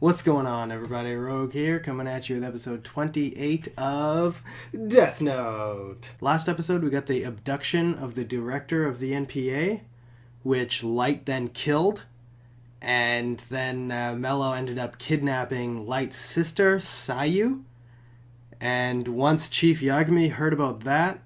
What's going on, everybody? Rogue here, coming at you with episode 28 of Death Note. Last episode, we got the abduction of the director of the NPA, which Light then killed, and then Mello ended up kidnapping Light's sister, Sayu. And once Chief Yagami heard about that,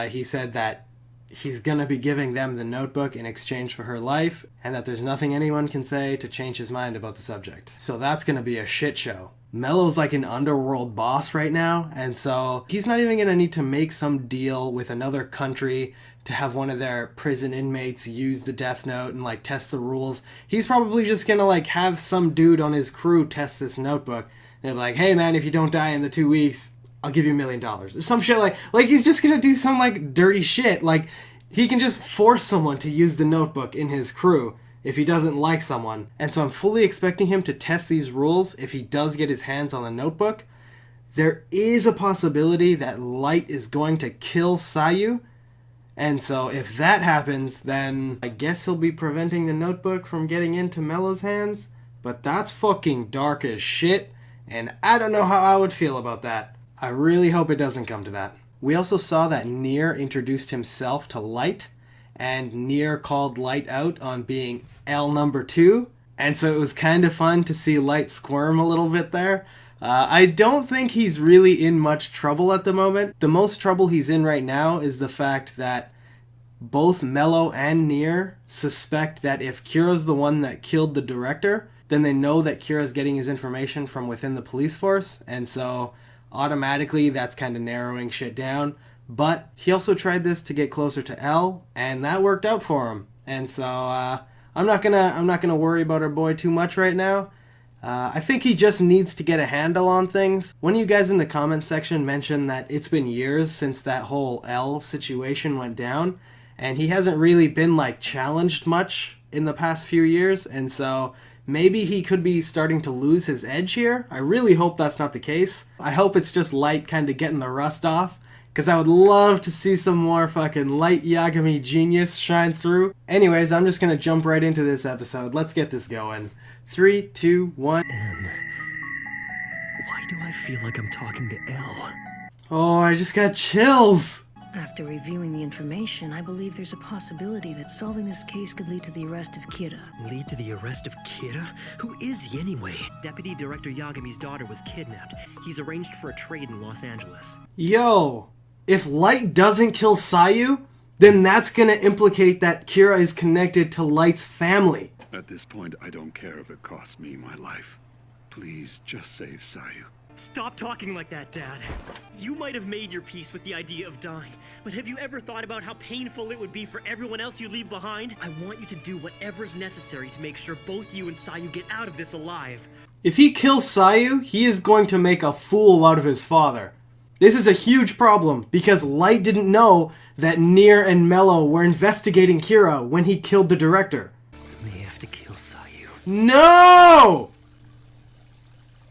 he said that he's gonna be giving them the notebook in exchange for her life, and that there's nothing anyone can say to change his mind about the subject. So that's gonna be a shit show. Mello's like an underworld boss right now, and so he's not even gonna need to make some deal with another country to have one of their prison inmates use the Death Note and like test the rules. He's probably just gonna like have some dude on his crew test this notebook, and they're like, hey man, if you don't die in the 2 weeks, I'll give you $1 million. Or some shit like he's just gonna do some like dirty shit. Like he can just force someone to use the notebook in his crew if he doesn't like someone. And so I'm fully expecting him to test these rules if he does get his hands on the notebook. There is a possibility that Light is going to kill Sayu. And so if that happens, then I guess he'll be preventing the notebook from getting into Mello's hands. But that's fucking dark as shit, and I don't know how I would feel about that. I really hope it doesn't come to that. We also saw that Nier introduced himself to Light, and Nier called Light out on being L number 2, and so it was kind of fun to see Light squirm a little bit there. I don't think he's really in much trouble at the moment. The most trouble he's in right now is the fact that both Mello and Nier suspect that if Kira's the one that killed the director, then they know that Kira's getting his information from within the police force, and so automatically that's kind of narrowing shit down. But he also tried this to get closer to L, and that worked out for him. And so I'm not gonna worry about our boy too much right now. I think he just needs to get a handle on things. One of you guys in the comments section mentioned that it's been years since that whole L situation went down, and he hasn't really been like challenged much in the past few years, and so maybe he could be starting to lose his edge here. I really hope that's not the case. I hope it's just Light kind of getting the rust off, because I would love to see some more fucking Light Yagami genius shine through. Anyways, I'm just going to jump right into this episode. Let's get this going. 3, 2, 1. N. Why do I feel like I'm talking to L? Oh, I just got chills. After reviewing the information, I believe there's a possibility that solving this case could lead to the arrest of Kira. Lead to the arrest of Kira? Who is he anyway? Deputy Director Yagami's daughter was kidnapped. He's arranged for a trade in Los Angeles. Yo, if Light doesn't kill Sayu, then that's gonna implicate that Kira is connected to Light's family. At this point, I don't care if it costs me my life. Please, just save Sayu. Stop talking like that, Dad. You might have made your peace with the idea of dying, but have you ever thought about how painful it would be for everyone else you leave behind? I want you to do whatever is necessary to make sure both you and Sayu get out of this alive. If he kills Sayu, he is going to make a fool out of his father. This is a huge problem, because Light didn't know that Nier and Mello were investigating Kira when he killed the director. I may have to kill Sayu. No!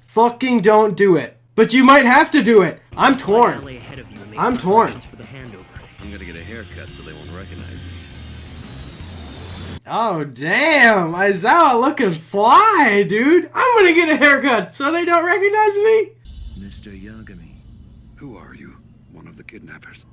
Fucking don't do it. But you might have to do it. I'm torn. I'm torn. I'm gonna get a haircut so they won't recognize me. Oh, damn. Aizawa looking fly, dude. I'm gonna get a haircut so they don't recognize me. Mr. Yagami, who are you? One of the kidnappers?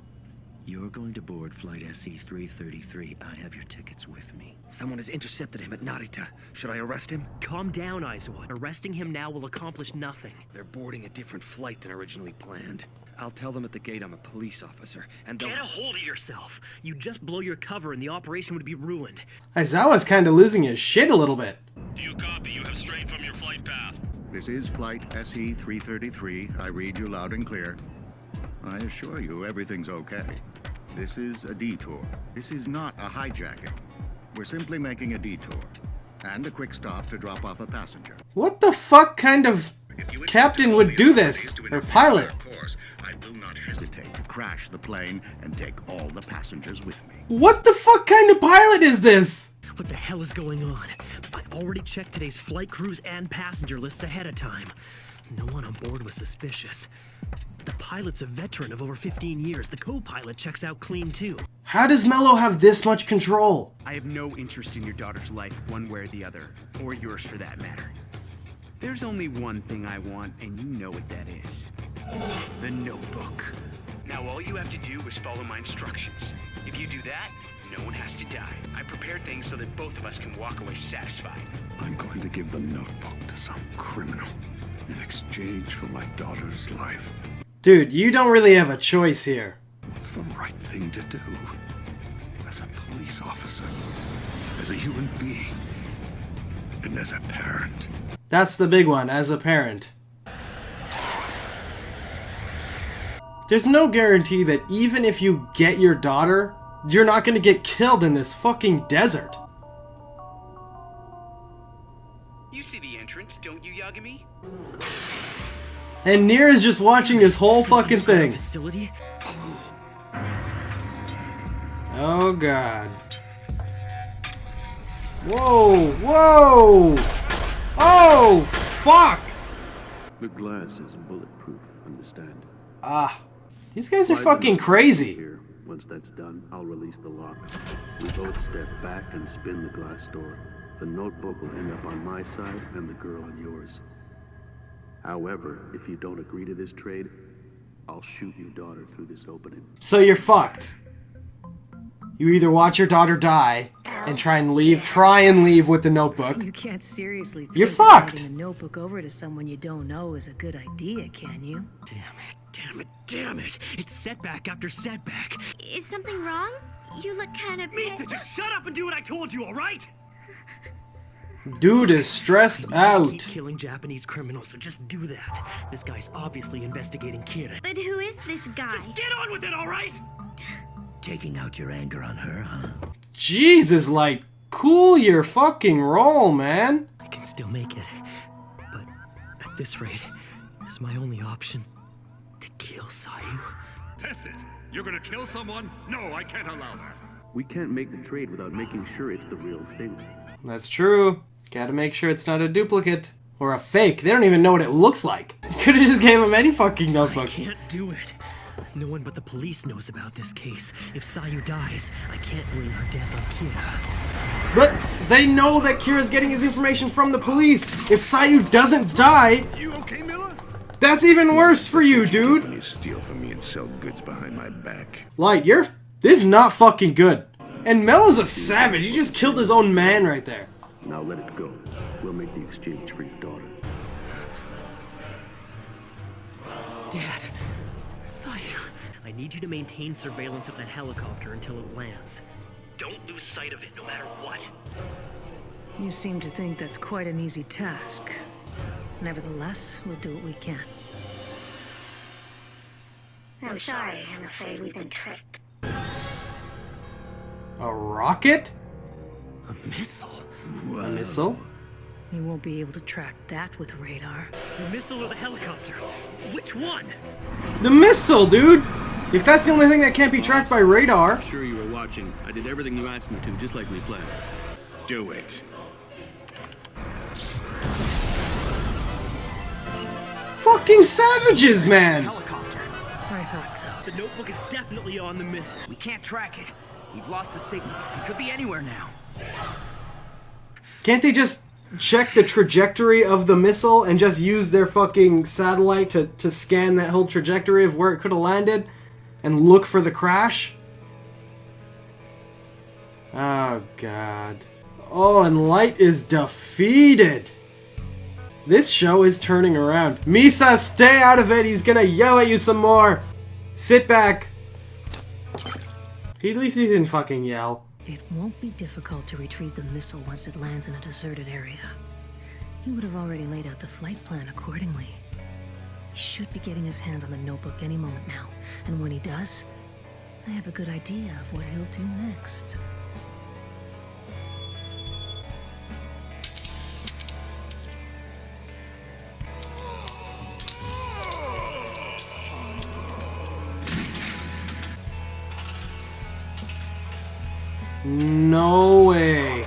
You're going to board flight SE-333. I have your tickets with me. Someone has intercepted him at Narita. Should I arrest him? Calm down, Aizawa. Arresting him now will accomplish nothing. They're boarding a different flight than originally planned. I'll tell them at the gate I'm a police officer, and they'll— Get a hold of yourself. You'd just blow your cover and the operation would be ruined. Aizawa's kind of losing his shit a little bit. Do you copy? You have strayed from your flight path. This is flight SE-333. I read you loud and clear. I assure you everything's okay. This is a detour. This is not a hijacking. We're simply making a detour. And a quick stop to drop off a passenger. What the fuck kind of captain would do this? Or pilot? I will not hesitate to crash the plane and take all the passengers with me. What the fuck kind of pilot is this? What the hell is going on? I already checked today's flight crews and passenger lists ahead of time. No one on board was suspicious. The pilot's a veteran of over 15 years. The co-pilot checks out clean too. How does Mello have this much control? I have no interest in your daughter's life, one way or the other. Or yours for that matter. There's only one thing I want, and you know what that is. The Notebook. Now all you have to do is follow my instructions. If you do that, no one has to die. I prepared things so that both of us can walk away satisfied. I'm going to give the notebook to some criminal in exchange for my daughter's life. Dude, you don't really have a choice here. What's the right thing to do? As a police officer, as a human being, and as a parent. That's the big one, as a parent. There's no guarantee that even if you get your daughter, you're not gonna get killed in this fucking desert. You see the entrance, don't you, Yagami? And Nier is just watching this whole fucking thing. Facility? Oh god. Whoa, whoa! Oh, fuck! The glass is bulletproof, understand? Ah, these guys are Slide fucking the crazy. Here. Once that's done, I'll release the lock. We both step back and spin the glass door. The notebook will end up on my side and the girl on yours. However, if you don't agree to this trade, I'll shoot your daughter through this opening. So you're fucked. You either watch your daughter die and try and leave with the notebook. You can't seriously think You're that fucked. handing the notebook over to someone you don't know is a good idea, can you? Damn it, damn it, damn it. It's setback after setback. Is something wrong? You look kind of... Misa, just shut up and do what I told you, alright? Dude is stressed out. Keep killing Japanese criminals, so just do that. This guy's obviously investigating Kira. But who is this guy? Just get on with it, alright? Taking out your anger on her, huh? Jesus, like, cool your fucking roll, man. I can still make it, but at this rate, is my only option to kill Sayu. Test it! You're gonna kill someone? No, I can't allow that. We can't make the trade without making sure it's the real thing. That's true. Gotta make sure it's not a duplicate. Or a fake. They don't even know what it looks like. Could've just gave him any fucking notebook. I can't do it. No one but the police knows about this case. If Sayu dies, I can't blame her death on Kira. But they know that Kira's getting his information from the police. If Sayu doesn't die, You okay, Miller? that's even worse for you, dude. When you steal from me and sell goods behind my back. Light, this is not fucking good. And Mello's a savage. He just killed his own man right there. Now let it go. We'll make the exchange for your daughter. Dad, Sayu, I need you to maintain surveillance of that helicopter until it lands. Don't lose sight of it, no matter what. You seem to think that's quite an easy task. Nevertheless, we'll do what we can. I'm sorry. I'm afraid we've been tricked. A rocket? A missile? A missile? We won't be able to track that with radar. The missile or the helicopter? Which one? The missile, dude! If that's the only thing that can't be tracked by radar. I'm sure you were watching. I did everything you asked me to, just like we planned. Do it. Fucking savages, man! Helicopter. I thought so. The notebook is definitely on the missile. We can't track it. We've lost the signal. It could be anywhere now. Can't they just check the trajectory of the missile and just use their fucking satellite to scan that whole trajectory of where it could have landed and look for the crash? Oh, God. Oh, and Light is defeated. This show is turning around. Misa, stay out of it. He's gonna yell at you some more. Sit back. At least he didn't fucking yell. It won't be difficult to retrieve the missile once it lands in a deserted area. He would have already laid out the flight plan accordingly. He should be getting his hands on the notebook any moment now, and when he does, I have a good idea of what he'll do next. No way.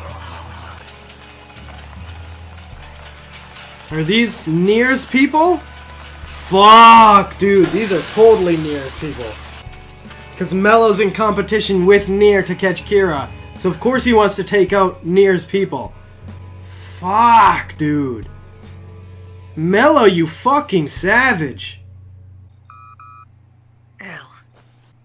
Are these Nier's people? Fuck, dude. These are totally Nier's people. Because Mello's in competition with Nier to catch Kira. So of course he wants to take out Nier's people. Fuck, dude. Mello, you fucking savage! Al,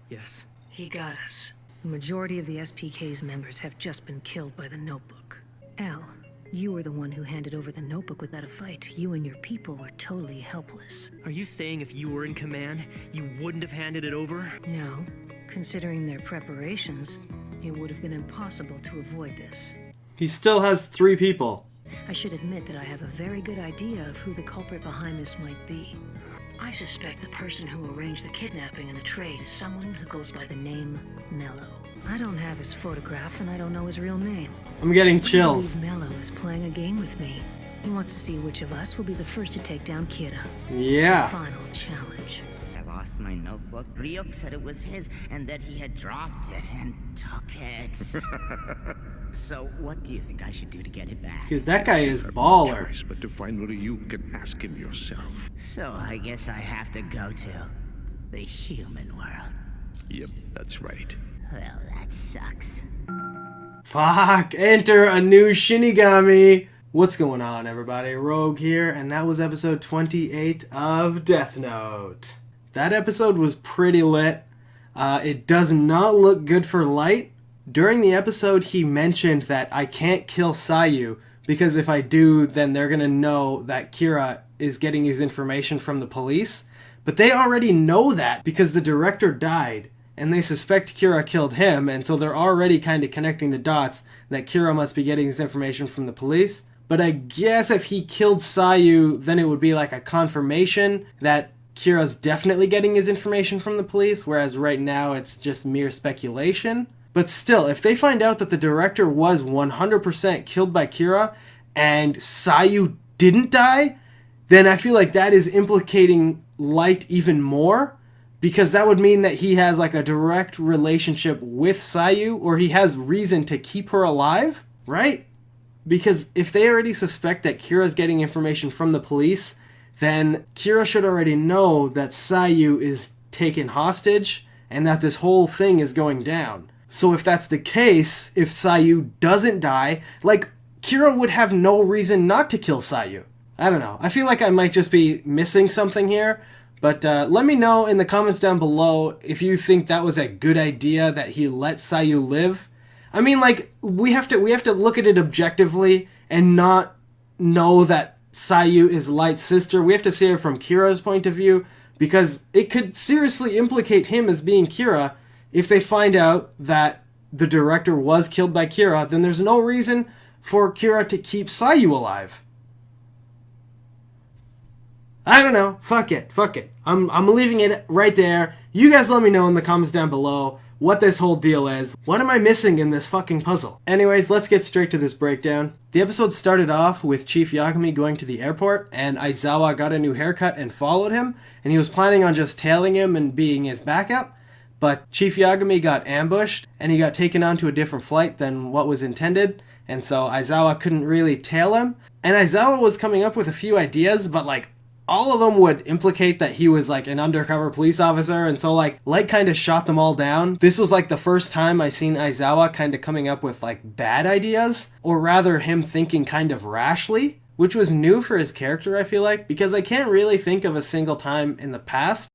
Yes. he got us. The majority of the SPK's members have just been killed by the Notebook. Al, you were the one who handed over the Notebook without a fight. You and your people were totally helpless. Are you saying if you were in command, you wouldn't have handed it over? No. Considering their preparations, it would have been impossible to avoid this. He still has 3 people. I should admit that I have a very good idea of who the culprit behind this might be. I suspect the person who arranged the kidnapping and the trade is someone who goes by the name Mello. I don't have his photograph and I don't know his real name. I'm getting chills. I believe Mello is playing a game with me. He wants to see which of us will be the first to take down Kira. Yeah. The final challenge. I lost my notebook. Ryuk said it was his and that he had dropped it and took it. So, what do you think I should do to get it back? Dude, that guy is baller. Choice but to find Ryuk and ask him yourself. So, I guess I have to go to the human world. Yep, that's right. Well, that sucks. Fuck, enter a new Shinigami. What's going on, everybody? Rogue here, and that was episode 28 of Death Note. That episode was pretty lit. It does not look good for Light. During the episode, he mentioned that I can't kill Sayu, because if I do, then they're gonna know that Kira is getting his information from the police. But they already know that, because the director died, and they suspect Kira killed him, and so they're already kind of connecting the dots that Kira must be getting his information from the police. But I guess if he killed Sayu, then it would be like a confirmation that Kira's definitely getting his information from the police, whereas right now it's just mere speculation. But still, if they find out that the director was 100% killed by Kira, and Sayu didn't die, then I feel like that is implicating Light even more, because that would mean that he has like a direct relationship with Sayu, or he has reason to keep her alive, right? Because if they already suspect that Kira's getting information from the police, then Kira should already know that Sayu is taken hostage and that this whole thing is going down. So if that's the case, if Sayu doesn't die, like, Kira would have no reason not to kill Sayu. I don't know. I feel like I might just be missing something here. But let me know in the comments down below if you think that was a good idea that he let Sayu live. I mean, like, we have to look at it objectively and not know that Sayu is Light's sister. We have to see it from Kira's point of view, because it could seriously implicate him as being Kira. If they find out that the director was killed by Kira, then there's no reason for Kira to keep Sayu alive. I don't know. Fuck it. I'm leaving it right there. You guys let me know in the comments down below what this whole deal is. What am I missing in this fucking puzzle? Anyways, let's get straight to this breakdown. The episode started off with Chief Yagami going to the airport, and Aizawa got a new haircut and followed him, and he was planning on just tailing him and being his backup. But Chief Yagami got ambushed, and he got taken onto a different flight than what was intended, and so Aizawa couldn't really tail him. And Aizawa was coming up with a few ideas, but like, all of them would implicate that he was like an undercover police officer, and so like, Light kind of shot them all down. This was like the first time I seen Aizawa kind of coming up with like bad ideas, or rather him thinking kind of rashly, which was new for his character, I feel like, because I can't really think of a single time in the past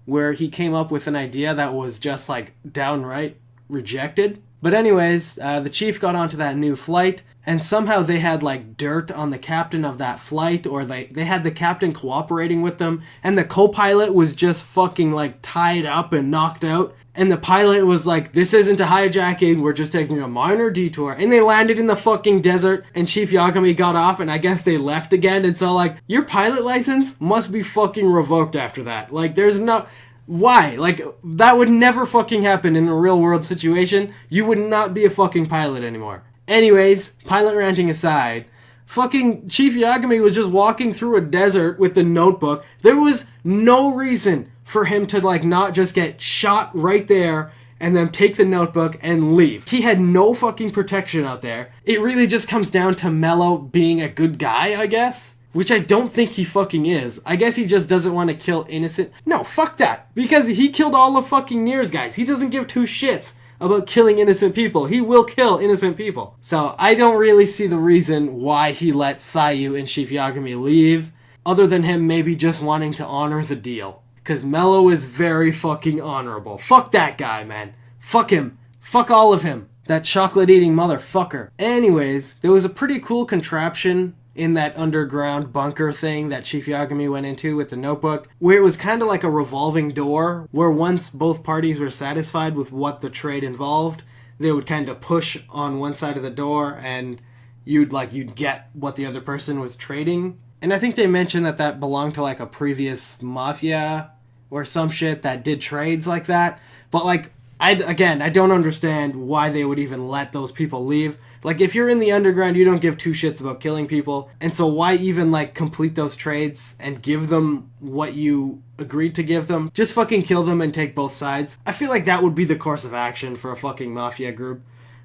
where he came up with an idea that was just like downright rejected. But anyways, the chief got onto that new flight, and somehow they had like dirt on the captain of that flight, or they had the captain cooperating with them, and the co-pilot was just fucking like tied up and knocked out, and the pilot was like, this isn't a hijacking, we're just taking a minor detour, and they landed in the fucking desert, and Chief Yagami got off, and I guess they left again, and so like, your pilot license must be fucking revoked after that. Like, there's no... Why? Like, that would never fucking happen in a real world situation. You would not be a fucking pilot anymore. Anyways, pilot ranting aside, fucking Chief Yagami was just walking through a desert with the notebook. There was no reason for him to like not just get shot right there and then take the notebook and leave. He had no fucking protection out there. It really just comes down to Mello being a good guy, I guess. Which I don't think he fucking is. I guess he just doesn't want to kill innocent... No, fuck that. Because he killed all the fucking Niers guys. He doesn't give two shits about killing innocent people. He will kill innocent people. So I don't really see the reason why he let Sayu and Chief Yagami leave. other than him maybe just wanting to honor the deal. Because Mello is very fucking honorable. Fuck that guy, man. Fuck him. Fuck all of him. That chocolate-eating motherfucker. Anyways, there was a pretty cool contraption in that underground bunker thing that Chief Yagami went into with the notebook, where it was kind of like a revolving door, where once both parties were satisfied with what the trade involved, they would kind of push on one side of the door and you'd get what the other person was trading. And I think they mentioned that belonged to like a previous mafia or some shit that did trades like that. But like, I don't understand why they would even let those people leave. Like, if you're in the underground, you don't give two shits about killing people. And so why even like complete those trades and give them what you agreed to give them? Just fucking kill them and take both sides. I feel like that would be the course of action for a fucking mafia group.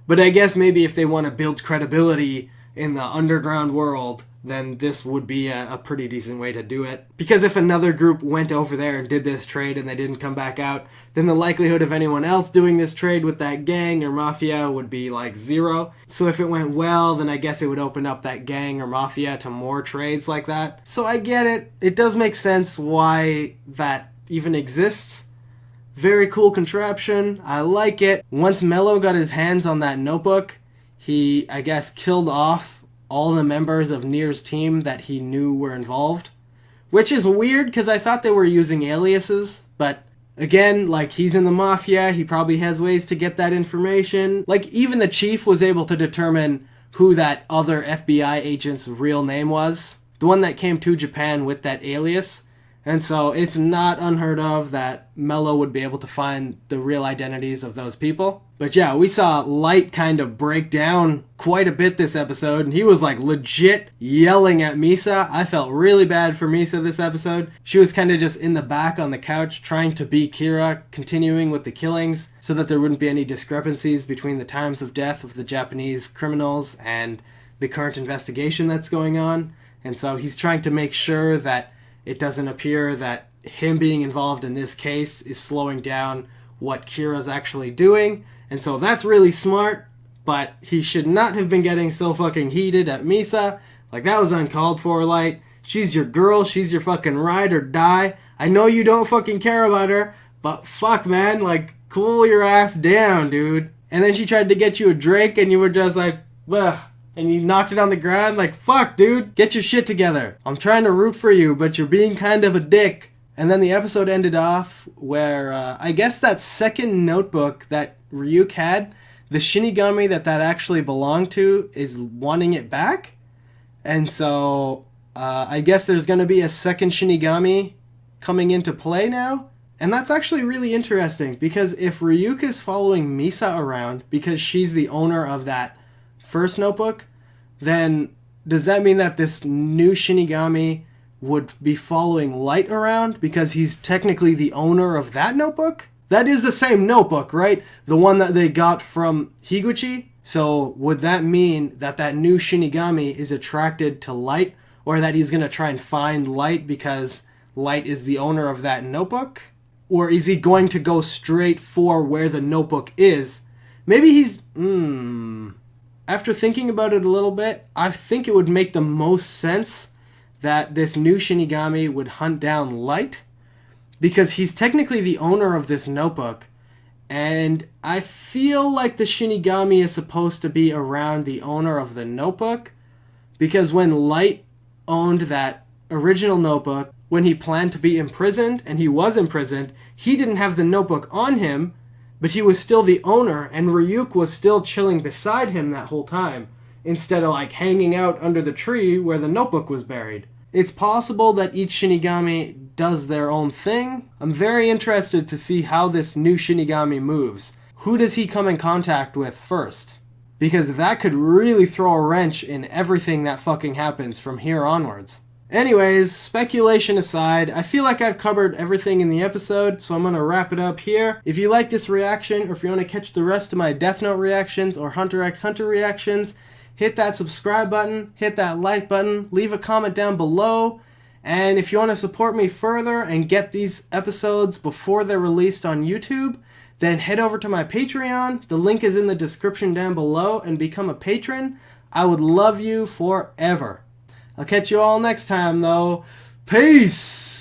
But I guess maybe if they want to build credibility in the underground world, then this would be a pretty decent way to do it. Because if another group went over there and did this trade and they didn't come back out, then the likelihood of anyone else doing this trade with that gang or mafia would be like 0. So if it went well, then I guess it would open up that gang or mafia to more trades like that. So I get it. It does make sense why that even exists. Very cool contraption. I like it. Once Mello got his hands on that notebook, he, I guess, killed off all the members of Nier's team that he knew were involved. Which is weird, because I thought they were using aliases, but again, like, he's in the mafia, he probably has ways to get that information. Like, even the chief was able to determine who that other FBI agent's real name was. The one that came to Japan with that alias. And so it's not unheard of that Mello would be able to find the real identities of those people. But yeah, we saw Light kind of break down quite a bit this episode, and he was like legit yelling at Misa. I felt really bad for Misa this episode. She was kind of just in the back on the couch trying to be Kira, continuing with the killings so that there wouldn't be any discrepancies between the times of death of the Japanese criminals and the current investigation that's going on. And so he's trying to make sure that it doesn't appear that him being involved in this case is slowing down what Kira's actually doing. And so that's really smart, but he should not have been getting so fucking heated at Misa. Like, that was uncalled for, Light. She's your girl, she's your fucking ride or die. I know you don't fucking care about her, but fuck, man, like, cool your ass down, dude. And then she tried to get you a drink, and you were just like, ugh. And you knocked it on the ground, like, fuck, dude, get your shit together. I'm trying to root for you, but you're being kind of a dick. And then the episode ended off where, I guess that second notebook that Ryuk had, the Shinigami that actually belonged to is wanting it back. And so, I guess there's going to be a second Shinigami coming into play now. And that's actually really interesting, because if Ryuk is following Misa around because she's the owner of that first notebook, then does that mean that this new Shinigami would be following Light around because he's technically the owner of that notebook? That is the same notebook, right? The one that they got from Higuchi? So would that mean that new Shinigami is attracted to Light, or that he's going to try and find Light because Light is the owner of that notebook? Or is he going to go straight for where the notebook is? Maybe he's... After thinking about it a little bit, I think it would make the most sense that this new Shinigami would hunt down Light, because he's technically the owner of this notebook, and I feel like the Shinigami is supposed to be around the owner of the notebook, because when Light owned that original notebook, when he planned to be imprisoned, and he was imprisoned, he didn't have the notebook on him, but he was still the owner, and Ryuk was still chilling beside him that whole time, instead of like hanging out under the tree where the notebook was buried. It's possible that each Shinigami does their own thing. I'm very interested to see how this new Shinigami moves. Who does he come in contact with first? Because that could really throw a wrench in everything that fucking happens from here onwards. Anyways, speculation aside, I feel like I've covered everything in the episode, so I'm going to wrap it up here. If you like this reaction, or if you want to catch the rest of my Death Note reactions or Hunter x Hunter reactions, hit that subscribe button, hit that like button, leave a comment down below, and if you want to support me further and get these episodes before they're released on YouTube, then head over to my Patreon. The link is in the description down below, and become a patron. I would love you forever. I'll catch you all next time, though. Peace!